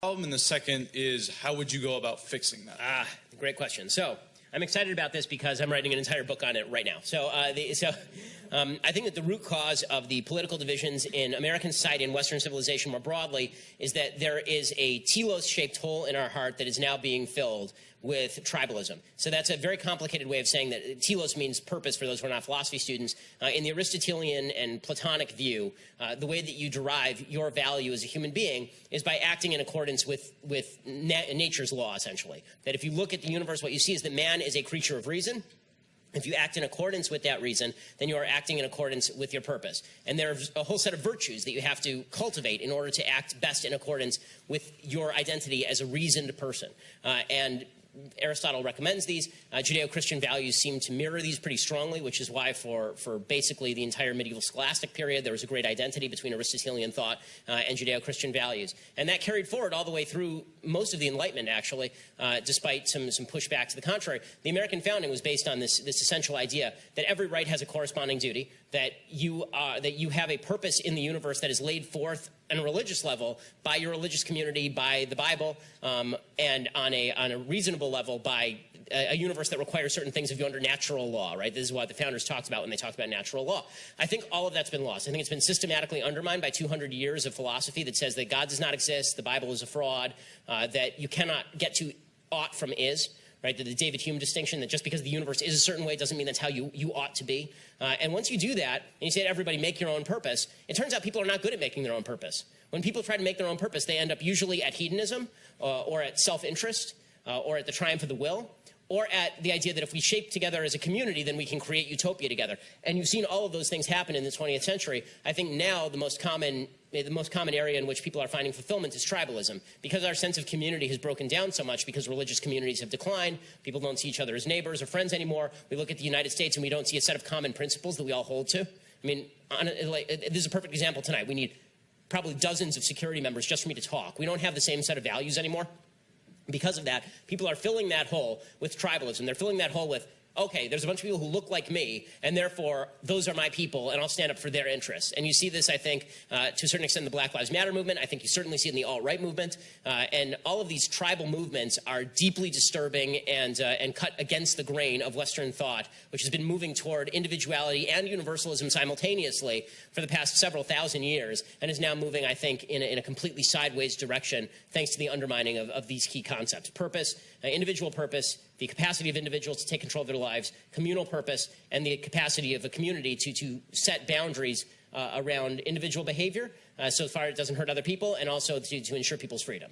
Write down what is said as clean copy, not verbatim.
problem, and the second is how would you go about fixing that? Great question. So I'm excited about this because I'm writing an entire book on it right now. So, I think that the root cause of the political divisions in American society and Western civilization more broadly is that there is a telos-shaped hole in our heart that is now being filled with tribalism. So that's a very complicated way of saying that telos means purpose for those who are not philosophy students. In the Aristotelian and Platonic view, the way that you derive your value as a human being is by acting in accordance with nature's law, essentially. That if you look at the universe, what you see is that man is a creature of reason. If you act in accordance with that reason, then you are acting in accordance with your purpose. And there's a whole set of virtues that you have to cultivate in order to act best in accordance with your identity as a reasoned person. And Aristotle recommends these. Judeo-Christian values seem to mirror these pretty strongly, which is why for basically the entire medieval scholastic period, there was a great identity between Aristotelian thought and Judeo-Christian values. And that carried forward all the way through most of the Enlightenment, actually, despite some pushback to the contrary. The American founding was based on this essential idea that every right has a corresponding duty, that you have a purpose in the universe that is laid forth on a religious level by your religious community, by the Bible, and on a reasonable level by a universe that requires certain things of you under natural law, right? This is what the founders talked about when they talked about natural law. I think all of that's been lost. I think it's been systematically undermined by 200 years of philosophy that says that God does not exist, the Bible is a fraud, that you cannot get to ought from is. Right, the David Hume distinction that just because the universe is a certain way doesn't mean that's how you ought to be. And once you do that, and you say to everybody, make your own purpose, it turns out people are not good at making their own purpose. When people try to make their own purpose, they end up usually at hedonism or at self-interest or at the triumph of the will, or at the idea that if we shape together as a community, then we can create utopia together. And you've seen all of those things happen in the 20th century. I think now the most common area in which people are finding fulfillment is tribalism. Because our sense of community has broken down so much, because religious communities have declined, people don't see each other as neighbors or friends anymore. We look at the United States and we don't see a set of common principles that we all hold to. I mean, this is a perfect example tonight. We need probably dozens of security members just for me to talk. We don't have the same set of values anymore. Because of that, people are filling that hole with tribalism. They're filling that hole with, okay, there's a bunch of people who look like me, and therefore those are my people, and I'll stand up for their interests. And you see this, I think, to a certain extent in the Black Lives Matter movement. I think you certainly see it in the alt-right movement. And all of these tribal movements are deeply disturbing and cut against the grain of Western thought, which has been moving toward individuality and universalism simultaneously for the past several thousand years, and is now moving, I think, in a completely sideways direction, thanks to the undermining of these key concepts. Purpose, individual purpose, the capacity of individuals to take control of their lives, communal purpose, and the capacity of a community to set boundaries around individual behavior so far it doesn't hurt other people, and also to ensure people's freedom.